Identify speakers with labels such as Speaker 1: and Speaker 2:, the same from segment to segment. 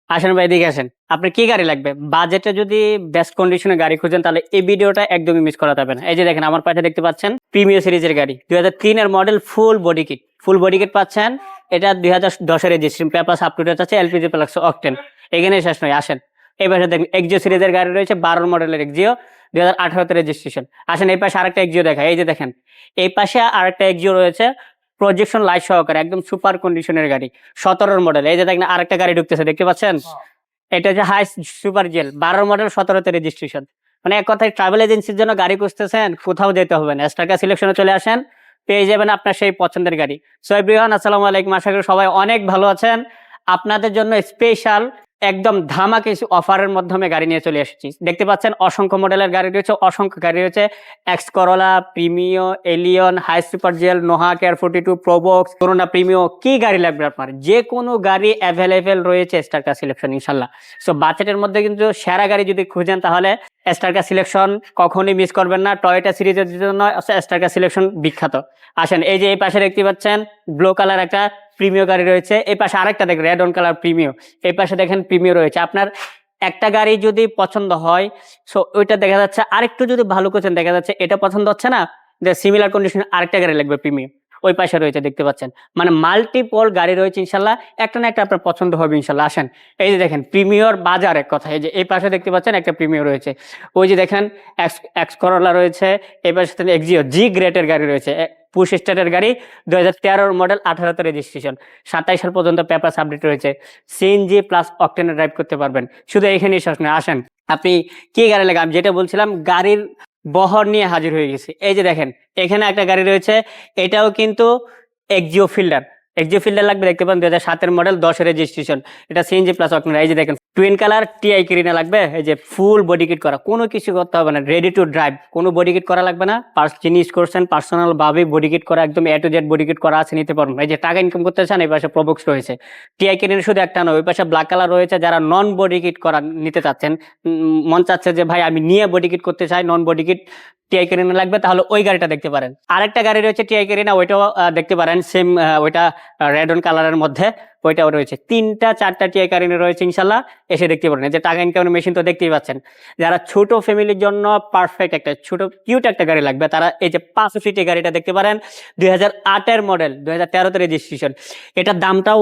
Speaker 1: আসেন ভাই, এদিকে আসেন। আপনার কি গাড়ি লাগবে? বাজেটে যদি বেস্ট কন্ডিশনে গাড়ি খুঁজেন তাহলে এই ভিডিওটা একদমই মিস করা যাবে না। এই যে দেখেন, আমার পাশে দেখতে পাচ্ছেন প্রিমিয়ার সিরিজের গাড়ি, 2003 এর model, full body kit. Full body kit পাচ্ছেন। এটা 2010 এর registration, paper up to date আছে, এলপিজি প্লাস অকটেন। এখানে শেষ নয়, আসেন। এই পাশে দেখেন এক্সিও সিরিজের গাড়ি রয়েছে, 12 মডেলের এক্সিও, 2018 রেজিস্ট্রেশন। আসেন এই পাশে আরেকটা এক্সিও দেখা, এই যে দেখেন এই পাশে আরেকটা এক্সিও রয়েছে, প্রজেকশন লাইট সহকারে, একদম সুপার কন্ডিশনের গাড়ি, 17 মডেল। এই যে দেখেন আরেকটা গাড়ি ঢুকতেছে, দেখতে পাচ্ছেন? এটা হচ্ছে high super GL, 12 model, 17 registration. মানে এক কথায় ট্রাভেল এজেন্সির জন্য গাড়ি খুঁজতেছেন, কোথাও যেতে হবে না, স্টারকা সিলেকশনে চলে আসেন, পেয়ে যাবেন আপনার সেই পছন্দের গাড়ি। সো এভরিওয়ান, আসসালামু আলাইকুম, আশা করি সবাই অনেক ভালো আছেন। আপনাদের জন্য স্পেশাল একদম ধামাকা কিছু অফারের মাধ্যমে গাড়ি নিয়ে চলে এসেছি। দেখতে পাচ্ছেন অসংখ্য মডেলের গাড়ি রয়েছে, অসংখ্য গাড়ি রয়েছে। X Corolla, Premio, Allion, high super GL, Noah কেয়ার 42, প্রোবক্স, করোনা প্রিমিও, কি গাড়ি লাগবে আপনার, যে কোনো গাড়ি অ্যাভেলেবেল রয়েছে স্টারকা সিলেকশন ইনশাল্লাহ। সো বাজেটের মধ্যে কিন্তু সেরা গাড়ি যদি খুঁজেন তাহলে স্টারকা সিলেকশন কখনোই মিস করবেন না। টয়োটা সিরিজের জন্য স্টারকা সিলেকশন বিখ্যাত। আসেন, এই যে এই পাশে দেখতে পাচ্ছেন ব্লু কালার একটা প্রিমিয় গাড়ি রয়েছে, এই পাশে আরেকটা দেখেন রেড অন কালার প্রিমিয়, এই পাশে দেখেন প্রিমিয় রয়েছে। আপনার একটা গাড়ি যদি পছন্দ হয়, সো ওইটা দেখা যাচ্ছে আরেকটু যদি ভালো করছেন, দেখা যাচ্ছে এটা পছন্দ হচ্ছে না, যে সিমিলার কন্ডিশন আরেকটা গাড়ি লাগবে প্রিমিয়াম, ওই পাশে রয়েছে, দেখতে পাচ্ছেন। মানে মাল্টিপল গাড়ি রয়েছে ইনশাল্লাহ, একটা না একটা আপনার পছন্দ হবে ইনশাল্লাহ। আসেন, এই যে দেখেন প্রিমিয়র বাজার, এক কথা, এই যে এই পাশে দেখতে পাচ্ছেন একটা প্রিমিয়র রয়েছে, ওই যে দেখেন এক্স করোলা রয়েছে, এই পাশে এক্সিও জি গ্রেটের গাড়ি রয়েছে, পুশ স্টার্টের গাড়ি, 2013 মডেল, 18 রেজিস্ট্রেশন, 27 সাল পর্যন্ত পেপার আপডেট রয়েছে, সিএনজি প্লাস অকটেনে ড্রাইভ করতে পারবেন। শুধু এখানেই শেষ নয়, আসেন আপনি কি গাড়ি লাগে, আমি যেটা বলছিলাম গাড়ির বহর নিয়ে হাজির হয়ে গেছি। এই যে দেখেন এখানে একটা গাড়ি রয়েছে, এটাও কিন্তু এক্সিও ফিল্ডার। এক্সিও ফিল্ডার লাগবে, দেখতে পান 2007 মডেল, 10 রেজিস্ট্রেশন, এটা সিএনজি প্লাস অকটেন। এই যে দেখেন টুইন কালার টিআই ক্রিনা লাগবে, এই যে ফুল বডি কিট করা, কোনো কিছু করতে হবে না, রেডি টু ড্রাইভ, কোনো বডি কিট করা লাগবে না। জিনিস করছেন পার্সোনাল ভাবে বডি কিট করা, একদম এ টু জেড বডি কিট করা আছে, নিতে পারবেন। এই যে টাকা ইনকাম করতে চান, এই পাশে প্রবক্স রয়েছে, টিআই ক্রিনা শুধু একটা নয়, ওই পাশে ব্ল্যাক কালার রয়েছে, যারা নন বডি কিট করা নিতে চাচ্ছেন, মন চাচ্ছে যে ভাই আমি নিয়ে বডি কিট করতে চাই, নন বডি কিট টিআই ক্যারিনা লাগবে, তাহলে ওই গাড়িটা দেখতে পারেন। আরেকটা গাড়ি রয়েছে টিআই ক্যারিনা, ওইটাও দেখতে পারেন, সেম ওইটা রেড অন কালারের মধ্যে, ওইটাও রয়েছে। 3-4টা টিআই ক্যারিনা রয়েছে ইনশাল্লাহ, এসে দেখতে পারেন। যে টাকা ইনকামের মেশিন তো দেখতেই পাচ্ছেন। যারা ছোট ফ্যামিলির জন্য পারফেক্ট একটা ছোট কিউট একটা গাড়ি লাগবে, তারা এই যে 5 সিটের গাড়িটা দেখতে পারেন, 2008 মডেল, 2013 রেজিস্ট্রেশন। এটার দামটাও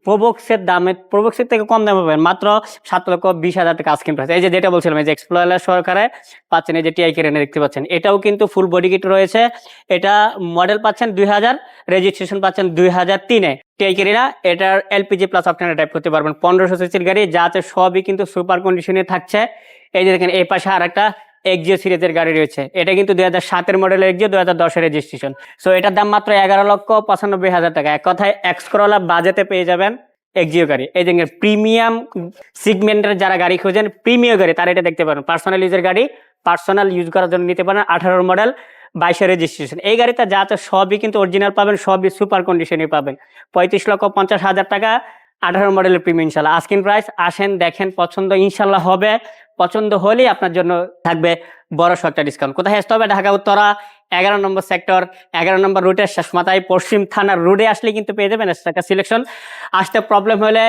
Speaker 1: প্রবক্সের দামে, প্রবক্সের থেকে কম দামে পাবেন, মাত্র 7,20,000 টাকা আস্কিং প্রাইস। এই যে যেটা বলছিলাম, এই যে এক্সপ্লোরার সহকারে পাচ্ছেন, এই যে টিআই ক্যারিনা দেখতে পাচ্ছেন, এটাও কিন্তু ফুল বডি কিট রয়েছে। এটা মডেল পাচ্ছেন 2000, রেজিস্ট্রেশন পাচ্ছেন 2003-এ। টিআই ক্যারিনা, এটার এলপিজি প্লাস অকটেনে ড্রাইভ করতে পারবেন, 1500 সিসির গাড়ি, যা আছে সবই কিন্তু সুপার কন্ডিশনে থাকছে। এই যে দেখেন এই পাশে আর একটা এক্সিও সিরিজের গাড়ি রয়েছে, এটা কিন্তু 2007 মডেলের এক্সিও, 2010 রেজিস্ট্রেশন। সো এটার দাম মাত্র 11,95,000 টাকা। এক কথায় এক্স করোলা বাজেটে পেয়ে যাবেন এক্সিও গাড়ি। এই যে প্রিমিয়াম সিগমেন্টের যারা গাড়ি খোঁজেন, প্রিমিয়াম গাড়ি, তারা এটা দেখতে পারেন। পার্সোনাল ইউজের গাড়ি, পার্সোনাল ইউজ করার জন্য নিতে পারেন, 18 মডেল, 22 রেজিস্ট্রেশন। এই গাড়িটা যা আছে সবই কিন্তু অরিজিনাল পাবেন, সবই সুপার কন্ডিশনে পাবেন। 35,50,000 টাকা, 18 মডেলের প্রিমিয়াম ইনশাল্লাহ আস্কিং প্রাইস। আসেন দেখেন, পছন্দ ইনশাল্লাহ হবে, পছন্দ হলেই আপনার জন্য থাকবে বড় একটা ডিসকাউন্ট। কোথায় আসতে হবে? ঢাকা উত্তরা 11 নম্বর সেক্টর, 11 নম্বর রুটের শেষ মাথায় পশ্চিম থানার রোডে আসলে কিন্তু পেয়ে যাবেন স্টারকা সিলেকশন। আসতে প্রবলেম হলে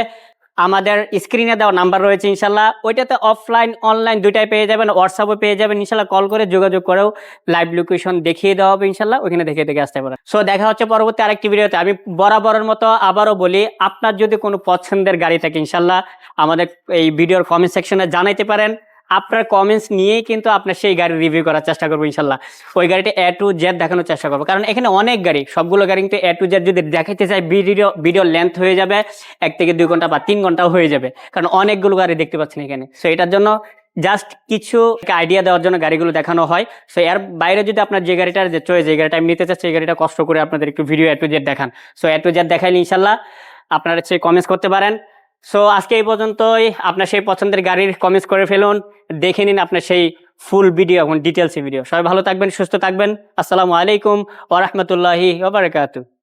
Speaker 1: আমাদের স্ক্রিনে দেওয়া নাম্বার রয়েছে ইনশাল্লাহ, ওইটাতে অফলাইন অনলাইন দুইটাই পেয়ে যাবেন, হোয়াটসঅ্যাপে পেয়ে যাবেন ইনশাল্লাহ। কল করে যোগাযোগ করেও লাইভ লোকেশন দেখিয়ে দেওয়া হবে ইনশাল্লাহ, ওইখানে দেখে আসতে পারেন। সো দেখা হচ্ছে পরবর্তী আরেকটি ভিডিওতে। আমি বরাবরের মতো আবারও বলি, আপনার যদি কোনো পছন্দের গাড়ি থাকে ইনশাল্লাহ আমাদের এই ভিডিওর কমেন্ট সেকশনে জানাইতে পারেন। আপনার কমেন্টস নিয়েই কিন্তু আপনার সেই গাড়ি রিভিউ করার চেষ্টা করবো ইনশাল্লাহ। ওই গাড়িটা এ টু জেড দেখানোর চেষ্টা করবো, কারণ এখানে অনেক গাড়ি, সবগুলো গাড়ি কিন্তু এ টু জেড যদি দেখাইতে চাই, ভিডিও লেন্থ হয়ে যাবে 1 থেকে 2 ঘন্টা বা 3 ঘন্টাও হয়ে যাবে, কারণ অনেকগুলো গাড়ি দেখতে পাচ্ছেন এখানে। সো এটার জন্য জাস্ট কিছু আইডিয়া দেওয়ার জন্য গাড়িগুলো দেখানো হয়। সো এর বাইরে যদি আপনার যে গাড়িটার যে চয়েস, যে গাড়িটা আমি নিতে চাচ্ছি, এই গাড়িটা কষ্ট করে আপনাদের একটু ভিডিও এ টু জেড দেখান। সো এ টু জেড দেখাইলে ইনশাল্লাহ আপনারা সেই কমেন্টস করতে পারেন। সো আজকে এই পর্যন্তই। আপনার সেই পছন্দের গাড়ির কমেন্টস করে ফেলুন, দেখে নিন আপনার সেই ফুল ভিডিও এবং ডিটেলস ভিডিও। সবাই ভালো থাকবেন, সুস্থ থাকবেন। আসসালামু আলাইকুম ওয়া রাহমাতুল্লাহি ওয়া বারাকাতুহু।